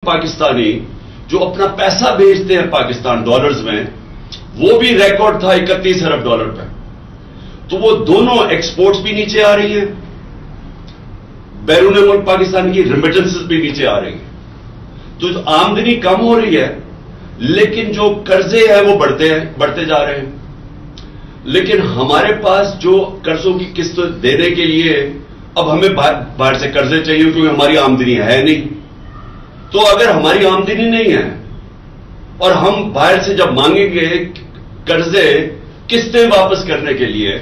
پاکستانی جو اپنا پیسہ بیچتے ہیں پاکستان ڈالرز میں، وہ بھی ریکارڈ تھا 31 ارب ڈالر پہ. تو وہ دونوں ایکسپورٹس بھی نیچے آ رہی ہیں، بیرون ملک پاکستان کی ریمیٹنسز بھی نیچے آ رہی ہیں. تو آمدنی کم ہو رہی ہے، لیکن جو قرضے ہیں وہ بڑھتے جا رہے ہیں. لیکن ہمارے پاس جو قرضوں کی قسط دینے کے لیے اب ہمیں باہر سے قرضے چاہیے، کیونکہ ہماری آمدنی ہے نہیں. تو اگر ہماری آمدنی نہیں ہے اور ہم باہر سے جب مانگیں گے قرضے قسطیں واپس کرنے کے لیے،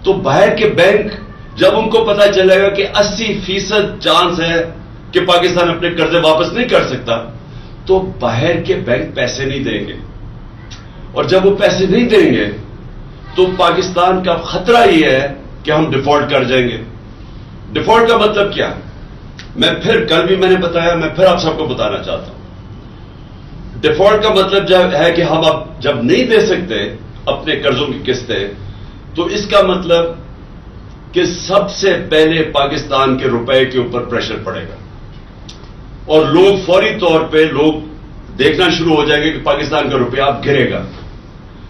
تو باہر کے بینک جب ان کو پتا چلے گا کہ 80% چانس ہے کہ پاکستان اپنے قرضے واپس نہیں کر سکتا، تو باہر کے بینک پیسے نہیں دیں گے. اور جب وہ پیسے نہیں دیں گے تو پاکستان کا خطرہ یہ ہے کہ ہم ڈیفالٹ کر جائیں گے. ڈیفالٹ کا مطلب کیا؟ کل بھی میں نے بتایا، میں پھر آپ سب کو بتانا چاہتا ہوں. ڈیفالٹ کا مطلب ہے کہ ہم اب جب نہیں دے سکتے اپنے قرضوں کی قسطیں، تو اس کا مطلب کہ سب سے پہلے پاکستان کے روپے کے اوپر پریشر پڑے گا، اور لوگ فوری طور پہ دیکھنا شروع ہو جائیں گے کہ پاکستان کا روپیہ اب گرے گا.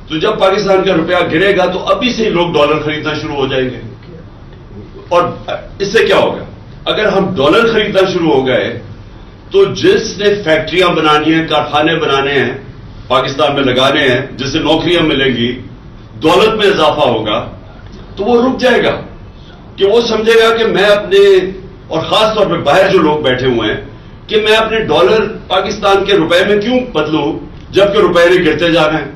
تو جب پاکستان کا روپیہ گرے گا تو ابھی سے لوگ ڈالر خریدنا شروع ہو جائیں گے. اور اس سے کیا ہوگا؟ اگر ہم ڈالر خریدنا شروع ہو گئے تو جس نے فیکٹریاں بنانی ہیں، کارخانے بنانے ہیں، پاکستان میں لگانے ہیں، جس سے نوکریاں ملیں گی، دولت میں اضافہ ہوگا، تو وہ رک جائے گا. کہ وہ سمجھے گا کہ میں اپنے، اور خاص طور پہ باہر جو لوگ بیٹھے ہوئے ہیں، کہ میں اپنے ڈالر پاکستان کے روپے میں کیوں بدلوں جبکہ روپے نہیں گرتے جا رہے ہیں.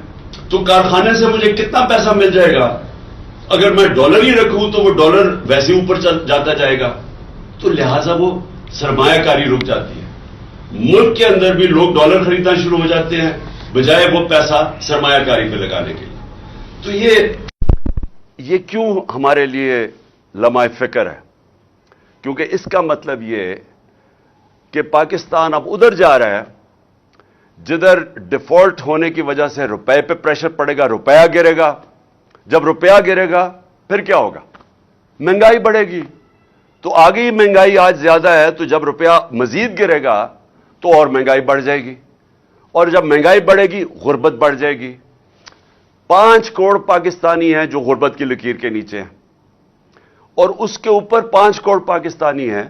تو کارخانے سے مجھے کتنا پیسہ مل جائے گا؟ اگر میں ڈالر ہی رکھوں تو وہ ڈالر ویسے اوپر جاتا جائے گا. تو لہذا وہ سرمایہ کاری رک جاتی ہے. ملک کے اندر بھی لوگ ڈالر خریدنا شروع ہو جاتے ہیں بجائے وہ پیسہ سرمایہ کاری پہ لگانے کے لیے. تو یہ کیوں ہمارے لیے لمحہ فکر ہے؟ کیونکہ اس کا مطلب یہ کہ پاکستان اب ادھر جا رہا ہے جدھر ڈیفالٹ ہونے کی وجہ سے روپے پہ پریشر پڑے گا، روپیہ گرے گا. جب روپیہ گرے گا پھر کیا ہوگا؟ مہنگائی بڑھے گی. تو آگے ہی مہنگائی آج زیادہ ہے، تو جب روپیہ مزید گرے گا تو اور مہنگائی بڑھ جائے گی، اور جب مہنگائی بڑھے گی غربت بڑھ جائے گی. 5 کروڑ پاکستانی ہیں جو غربت کی لکیر کے نیچے ہیں، اور اس کے اوپر 5 کروڑ پاکستانی ہیں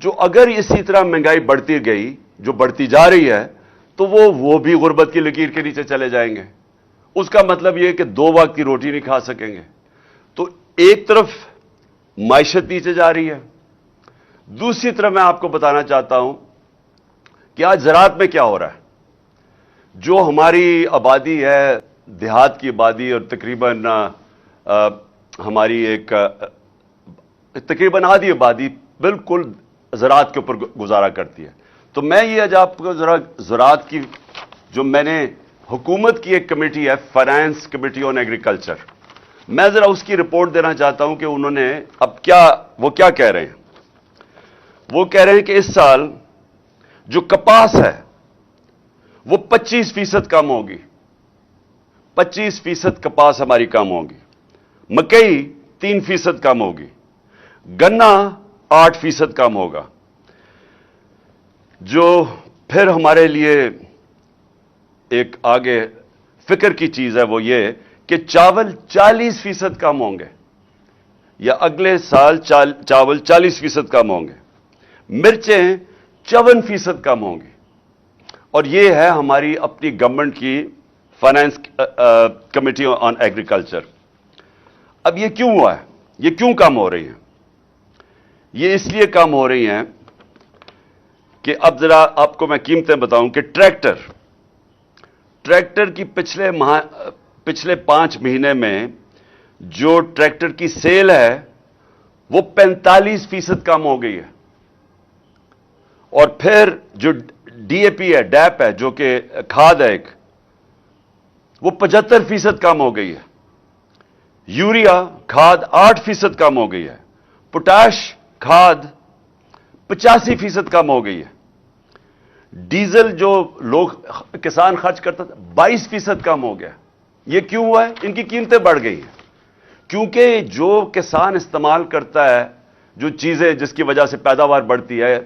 جو اگر اسی طرح مہنگائی بڑھتی گئی، جو بڑھتی جا رہی ہے، تو وہ بھی غربت کی لکیر کے نیچے چلے جائیں گے. اس کا مطلب یہ کہ 2 وقت کی روٹی نہیں کھا سکیں گے. تو ایک طرف معیشت نیچے جا رہی ہے، دوسری طرف میں آپ کو بتانا چاہتا ہوں کہ آج زراعت میں کیا ہو رہا ہے. جو ہماری آبادی ہے، دیہات کی آبادی، اور تقریباً ہماری تقریباً آدھی آبادی بالکل زراعت کے اوپر گزارا کرتی ہے. تو میں یہ آج آپ کو ذرا زراعت کی، جو میں نے حکومت کی ایک کمیٹی ہے، فائنانس کمیٹی آن ایگریکلچر، میں ذرا اس کی رپورٹ دینا چاہتا ہوں کہ انہوں نے اب وہ کیا کہہ رہے ہیں. وہ کہہ رہے ہیں کہ اس سال جو کپاس ہے وہ 25% کم ہوگی. 25% کپاس ہماری کم ہوگی. مکئی 3% کم ہوگی. گنا 8% کم ہوگا. جو پھر ہمارے لیے ایک آگے فکر کی چیز ہے وہ یہ کہ چاول 40% کم ہوں گے، یا اگلے سال چاول 40% کم ہوں گے. مرچیں 54% کم ہوں گی. اور یہ ہے ہماری اپنی گورنمنٹ کی فائنانس کمیٹی آن ایگریکلچر. اب یہ کیوں ہوا ہے؟ یہ کیوں کم ہو رہی ہیں؟ یہ اس لیے کم ہو رہی ہیں کہ اب ذرا آپ کو میں قیمتیں بتاؤں کہ ٹریکٹر کی پچھلے 5 مہینے میں جو ٹریکٹر کی سیل ہے وہ 45% کم ہو گئی ہے. اور پھر جو ڈی اے پی ہے، ڈیپ ہے، جو کہ کھاد ہے ایک، وہ 75% کم ہو گئی ہے. یوریا کھاد 8% کم ہو گئی ہے. پوٹاش کھاد 85% کم ہو گئی ہے. ڈیزل جو لوگ کسان خرچ کرتا تھا 22% کم ہو گیا. یہ کیوں ہوا ہے؟ ان کی قیمتیں بڑھ گئی ہیں. کیونکہ جو کسان استعمال کرتا ہے، جو چیزیں جس کی وجہ سے پیداوار بڑھتی ہے،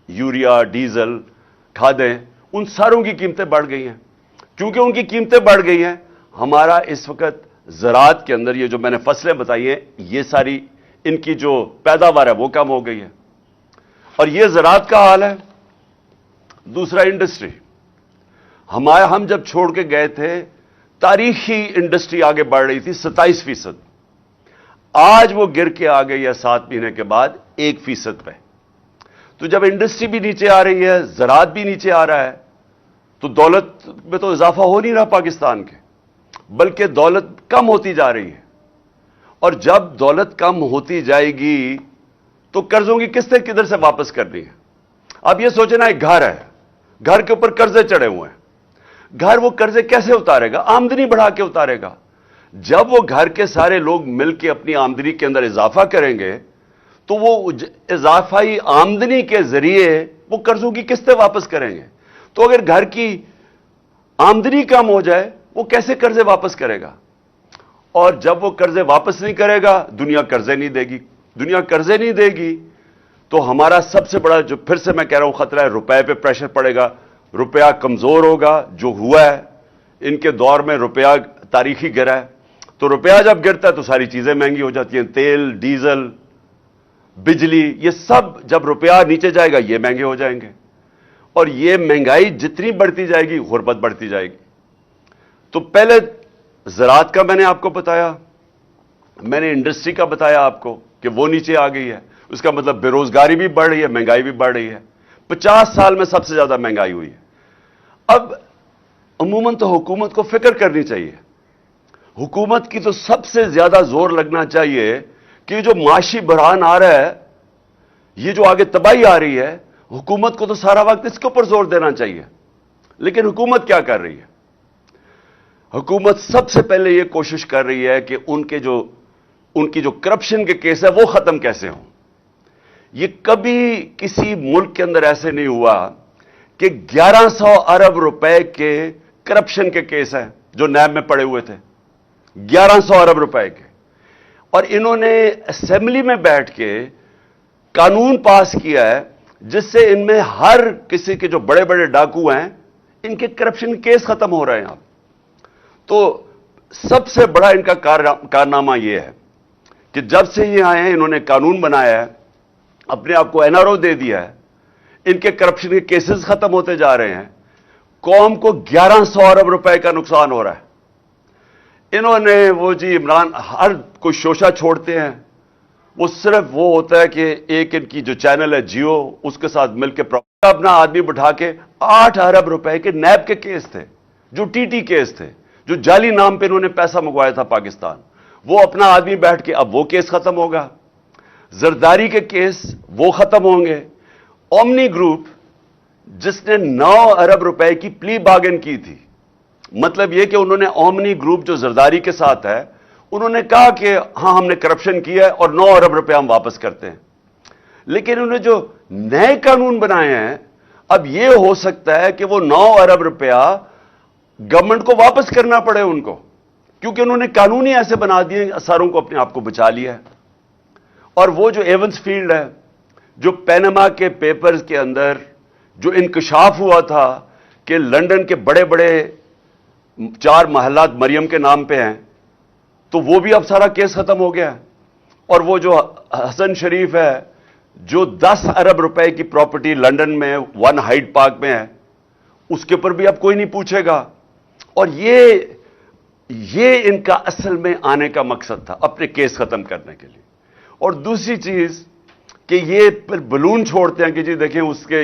یوریا، ڈیزل، کھادیں، ان ساروں کی قیمتیں بڑھ گئی ہیں. کیونکہ ان کی قیمتیں بڑھ گئی ہیں، ہمارا اس وقت زراعت کے اندر یہ جو میں نے فصلیں بتائی ہیں، یہ ساری ان کی جو پیداوار ہے وہ کم ہو گئی ہے. اور یہ زراعت کا حال ہے. دوسرا انڈسٹری، ہم جب چھوڑ کے گئے تھے تاریخی انڈسٹری آگے بڑھ رہی تھی 27%. آج وہ گر کے آ گئی ہے 7 مہینے کے بعد 1% پہ. تو جب انڈسٹری بھی نیچے آ رہی ہے، زراعت بھی نیچے آ رہا ہے، تو دولت میں تو اضافہ ہو نہیں رہا پاکستان کے، بلکہ دولت کم ہوتی جا رہی ہے. اور جب دولت کم ہوتی جائے گی تو قرضوں کی قسطیں کدھر سے واپس کرنی ہے؟ اب یہ سوچنا، ایک گھر ہے، گھر کے اوپر قرضے چڑھے ہوئے ہیں. گھر وہ قرضے کیسے اتارے گا؟ آمدنی بڑھا کے اتارے گا. جب وہ گھر کے سارے لوگ مل کے اپنی آمدنی کے اندر اضافہ کریں گے تو وہ اضافائی آمدنی کے ذریعے وہ قرضوں کی قسطیں واپس کریں گے. تو اگر گھر کی آمدنی کم ہو جائے وہ کیسے قرضے واپس کرے گا؟ اور جب وہ قرضے واپس نہیں کرے گا، دنیا قرضے نہیں دے گی. دنیا قرضے نہیں دے گی تو ہمارا سب سے بڑا جو پھر سے میں کہہ رہا ہوں خطرہ ہے، روپے پہ پریشر پڑے گا. روپیہ کمزور ہوگا. جو ہوا ہے ان کے دور میں روپیہ تاریخی گرا ہے. تو روپیہ جب گرتا ہے تو ساری چیزیں مہنگی ہو جاتی ہیں. تیل، ڈیزل، بجلی، یہ سب جب روپیہ نیچے جائے گا یہ مہنگے ہو جائیں گے. اور یہ مہنگائی جتنی بڑھتی جائے گی غربت بڑھتی جائے گی. تو پہلے زراعت کا میں نے آپ کو بتایا، میں نے انڈسٹری کا بتایا آپ کو کہ وہ نیچے آ گئی ہے. اس کا مطلب بے روزگاری بھی بڑھ رہی ہے، مہنگائی بھی بڑھ رہی ہے. 50 سال میں سب سے زیادہ مہنگائی ہوئی ہے. اب عموماً تو حکومت کو فکر کرنی چاہیے. حکومت کی تو سب سے زیادہ زور لگنا چاہیے کہ جو معاشی بحران آ رہا ہے، یہ جو آگے تباہی آ رہی ہے، حکومت کو تو سارا وقت اس کے اوپر زور دینا چاہیے. لیکن حکومت کیا کر رہی ہے؟ حکومت سب سے پہلے یہ کوشش کر رہی ہے کہ ان کی جو کرپشن کے کیس ہے وہ ختم کیسے ہوں. یہ کبھی کسی ملک کے اندر ایسے نہیں ہوا کہ 1100 ارب روپے کے کرپشن کے کیس ہیں جو نیب میں پڑے ہوئے تھے. 1100 ارب روپے کے. اور انہوں نے اسمبلی میں بیٹھ کے قانون پاس کیا ہے جس سے ان میں ہر کسی کے جو بڑے بڑے ڈاکو ہیں ان کے کرپشن کیس ختم ہو رہے ہیں. اب تو سب سے بڑا ان کا کارنامہ یہ ہے کہ جب سے یہ آئے ہیں انہوں نے قانون بنایا ہے، اپنے آپ کو NRO دے دیا ہے. ان کے کرپشن کے کیسز ختم ہوتے جا رہے ہیں. قوم کو 1100 ارب روپے کا نقصان ہو رہا ہے. انہوں نے وہ جی عمران ہر کوئی شوشہ چھوڑتے ہیں. وہ صرف وہ ہوتا ہے کہ ایک ان کی جو چینل ہے جیو، اس کے ساتھ مل کے اپنا آدمی بٹھا کے 8 ارب روپے کے نیب کے کیس تھے، جو TT کیس تھے، جو جعلی نام پہ انہوں نے پیسہ منگوایا تھا پاکستان، وہ اپنا آدمی بیٹھ کے اب وہ کیس ختم ہوگا. زرداری کے کیس وہ ختم ہوں گے. اومنی گروپ جس نے 9 ارب روپے کی پلی بارگن کی تھی، مطلب یہ کہ انہوں نے اومنی گروپ جو زرداری کے ساتھ ہے انہوں نے کہا کہ ہاں ہم نے کرپشن کیا ہے اور 9 ارب روپے ہم واپس کرتے ہیں. لیکن انہوں نے جو نئے قانون بنائے ہیں اب یہ ہو سکتا ہے کہ وہ 9 ارب روپیہ گورنمنٹ کو واپس کرنا پڑے ان کو، کیونکہ انہوں نے قانون ہی ایسے بنا دیے ساروں کو اپنے آپ کو بچا لیا ہے. اور وہ جو ایونس فیلڈ ہے، جو پینما کے پیپرز کے اندر جو انکشاف ہوا تھا کہ لندن کے بڑے بڑے 4 محلات مریم کے نام پہ ہیں، تو وہ بھی اب سارا کیس ختم ہو گیا. اور وہ جو حسن شریف ہے جو 10 ارب روپے کی پراپرٹی لندن میں 1 ہائیڈ پارک میں ہے، اس کے اوپر بھی اب کوئی نہیں پوچھے گا. اور یہ ان کا اصل میں آنے کا مقصد تھا، اپنے کیس ختم کرنے کے لیے. اور دوسری چیز کہ یہ پھر بلون چھوڑتے ہیں کہ جی دیکھیں اس کے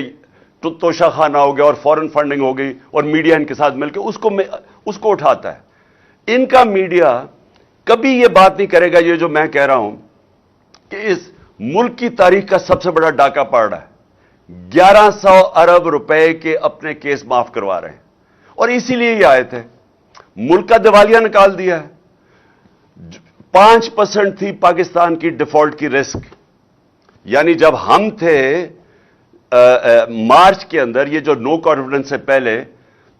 توشہ خانہ ہو گیا اور فورن فنڈنگ ہو گئی اور میڈیا ان کے ساتھ مل کے اس کو اٹھاتا ہے. ان کا میڈیا کبھی یہ بات نہیں کرے گا، یہ جو میں کہہ رہا ہوں کہ اس ملک کی تاریخ کا سب سے بڑا ڈاکہ پڑ رہا ہے. 1100 ارب روپے کے اپنے کیس معاف کروا رہے ہیں. اور اسی لیے یہ آئے تھے. ملک کا دیوالیہ نکال دیا ہے. 5% تھی پاکستان کی ڈیفالٹ کی رسک. یعنی جب ہم تھے مارچ کے اندر، یہ جو نو کانفیڈنس سے پہلے،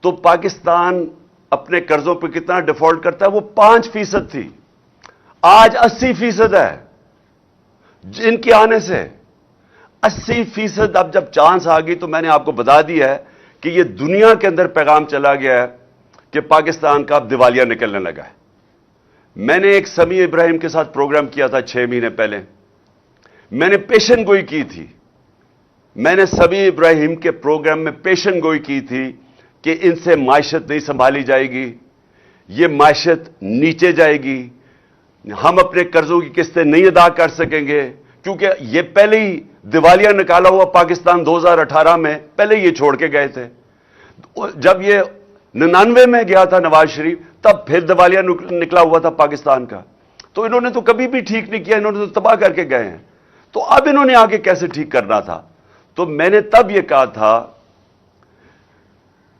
تو پاکستان اپنے قرضوں پہ کتنا ڈیفالٹ کرتا ہے؟ وہ 5% تھی. آج 80% ہے. ان کے آنے سے 80% اب جب چانس آ گئی تو میں نے آپ کو بتا دیا ہے کہ یہ دنیا کے اندر پیغام چلا گیا ہے کہ پاکستان کا اب دیوالیہ نکلنے لگا ہے. میں نے ایک سمیع ابراہیم کے ساتھ پروگرام کیا تھا 6 مہینے پہلے. میں نے پیشن گوئی کی تھی. میں نے سمیع ابراہیم کے پروگرام میں پیشن گوئی کی تھی کہ ان سے معیشت نہیں سنبھالی جائے گی, یہ معیشت نیچے جائے گی, ہم اپنے قرضوں کی قسطیں نہیں ادا کر سکیں گے, کیونکہ یہ پہلے ہی دیوالیہ نکالا ہوا پاکستان 2018 میں پہلے یہ چھوڑ کے گئے تھے. جب یہ 99 میں گیا تھا نواز شریف, تب پھر دیوالیہ نکلا ہوا تھا پاکستان کا. تو انہوں نے تو کبھی بھی ٹھیک نہیں کیا, انہوں نے تو تباہ کر کے گئے ہیں. تو اب انہوں نے آگے کیسے ٹھیک کرنا تھا؟ تو میں نے تب یہ کہا تھا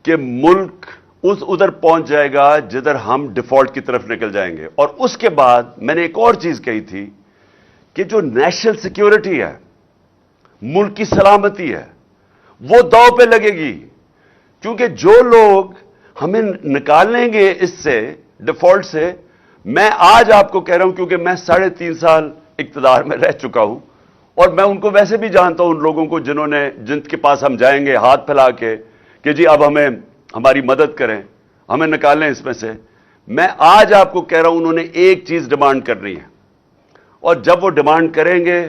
کہ ملک ادھر پہنچ جائے گا جدھر ہم ڈیفالٹ کی طرف نکل جائیں گے. اور اس کے بعد میں نے ایک اور چیز کہی تھی کہ جو نیشنل سیکیورٹی ہے, ملک کی سلامتی ہے, وہ داؤ پہ لگے گی. کیونکہ جو لوگ ہمیں نکال لیں گے اس سے, ڈیفالٹ سے, میں آج آپ کو کہہ رہا ہوں کیونکہ میں 3.5 سال اقتدار میں رہ چکا ہوں, اور میں ان کو ویسے بھی جانتا ہوں, ان لوگوں کو جن کے پاس ہم جائیں گے ہاتھ پھیلا کے کہ جی اب ہمیں ہماری مدد کریں, ہمیں نکالیں اس میں سے. میں آج آپ کو کہہ رہا ہوں انہوں نے ایک چیز ڈیمانڈ کرنی ہے, اور جب وہ ڈیمانڈ کریں گے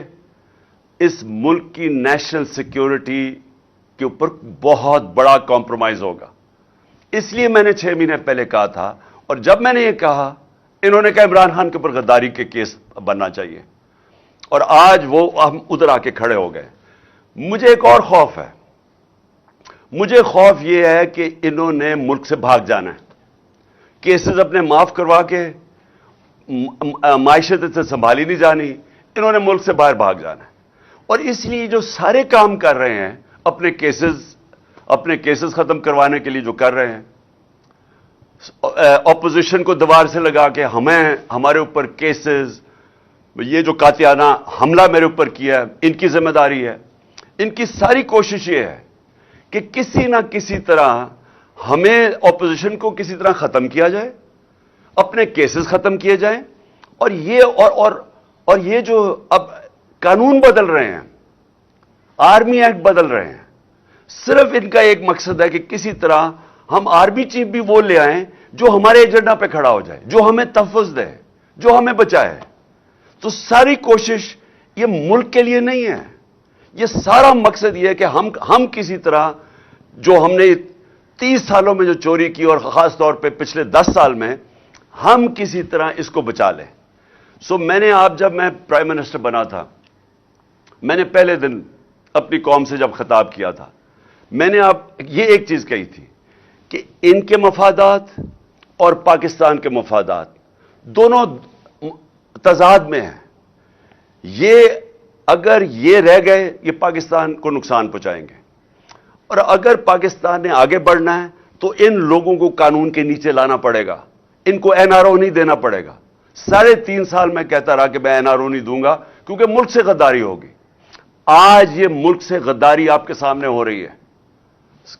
اس ملک کی نیشنل سیکیورٹی کے اوپر بہت بڑا کمپرومائز ہوگا. اس لیے میں نے 6 مہینے پہلے کہا تھا, اور جب میں نے یہ کہا انہوں نے کہا عمران خان کے اوپر غداری کے کیس بننا چاہیے, اور آج وہ ہم ادھر آ کے کھڑے ہو گئے. مجھے ایک اور خوف ہے. مجھے خوف یہ ہے کہ انہوں نے ملک سے بھاگ جانا ہے, کیسز اپنے معاف کروا کے, معیشت سے سنبھالی نہیں جانی, انہوں نے ملک سے باہر بھاگ جانا ہے. اور اس لیے جو سارے کام کر رہے ہیں اپنے کیسز ختم کروانے کے لیے جو کر رہے ہیں, اپوزیشن کو دیوار سے لگا کے ہمارے اوپر کیسز, یہ جو قاطعانہ حملہ میرے اوپر کیا ہے ان کی ذمہ داری ہے. ان کی ساری کوشش یہ ہے کہ کسی نہ کسی طرح ہمیں اپوزیشن کو کسی طرح ختم کیا جائے, اپنے کیسز ختم کیے جائیں. اور یہ جو اب قانون بدل رہے ہیں, آرمی ایکٹ بدل رہے ہیں, صرف ان کا ایک مقصد ہے کہ کسی طرح ہم آرمی چیف بھی وہ لے آئیں جو ہمارے ایجنڈا پہ کھڑا ہو جائے, جو ہمیں تحفظ دے, جو ہمیں بچائے. تو ساری کوشش یہ ملک کے لیے نہیں ہے. یہ سارا مقصد یہ ہے کہ ہم کسی طرح جو ہم نے 30 سالوں میں جو چوری کی, اور خاص طور پہ پچھلے 10 سال میں, ہم کسی طرح اس کو بچا لیں. میں نے جب میں پرائم منسٹر بنا تھا, میں نے پہلے دن اپنی قوم سے جب خطاب کیا تھا, میں نے یہ ایک چیز کہی تھی کہ ان کے مفادات اور پاکستان کے مفادات دونوں تضاد میں ہیں. یہ اگر یہ رہ گئے یہ پاکستان کو نقصان پہنچائیں گے, اور اگر پاکستان نے آگے بڑھنا ہے تو ان لوگوں کو قانون کے نیچے لانا پڑے گا, ان کو NRO نہیں دینا پڑے گا. 3.5 سال میں کہتا رہا کہ میں NRO نہیں دوں گا کیونکہ ملک سے غداری ہوگی. آج یہ ملک سے غداری آپ کے سامنے ہو رہی ہے,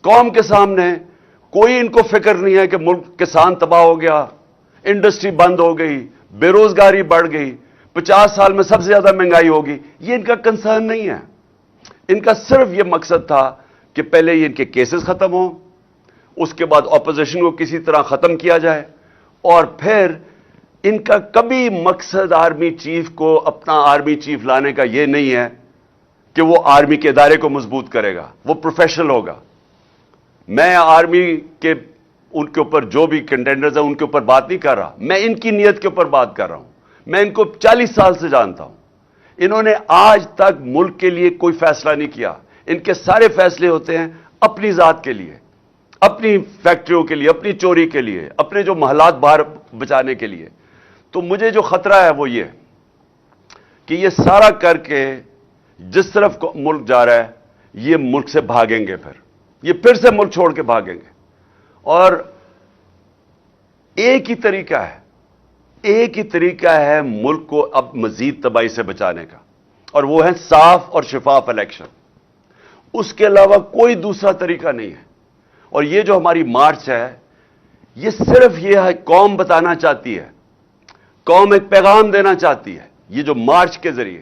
قوم کے سامنے. کوئی ان کو فکر نہیں ہے کہ ملک کسان تباہ ہو گیا, انڈسٹری بند ہو گئی, بے روزگاری بڑھ گئی, 50 سال میں سب سے زیادہ مہنگائی ہوگی. یہ ان کا کنسرن نہیں ہے. ان کا صرف یہ مقصد تھا کہ پہلے یہ ان کے کیسز ختم ہوں, اس کے بعد اپوزیشن کو کسی طرح ختم کیا جائے, اور پھر ان کا کبھی مقصد آرمی چیف کو اپنا آرمی چیف لانے کا یہ نہیں ہے کہ وہ آرمی کے ادارے کو مضبوط کرے گا, وہ پروفیشنل ہوگا. میں آرمی کے ان کے اوپر جو بھی کنٹینڈرز ہیں ان کے اوپر بات نہیں کر رہا, میں ان کی نیت کے اوپر بات کر رہا ہوں. میں ان کو 40 سال سے جانتا ہوں. انہوں نے آج تک ملک کے لیے کوئی فیصلہ نہیں کیا. ان کے سارے فیصلے ہوتے ہیں اپنی ذات کے لیے, اپنی فیکٹریوں کے لیے, اپنی چوری کے لیے, اپنے جو محلات باہر بچانے کے لیے. تو مجھے جو خطرہ ہے وہ یہ کہ یہ سارا کر کے جس طرف ملک جا رہا ہے یہ ملک سے بھاگیں گے, یہ پھر سے ملک چھوڑ کے بھاگیں گے. اور ایک ہی طریقہ ہے ملک کو اب مزید تباہی سے بچانے کا, اور وہ ہے صاف اور شفاف الیکشن. اس کے علاوہ کوئی دوسرا طریقہ نہیں ہے. اور یہ جو ہماری مارچ ہے یہ صرف یہ ہے, قوم بتانا چاہتی ہے, قوم ایک پیغام دینا چاہتی ہے. یہ جو مارچ کے ذریعے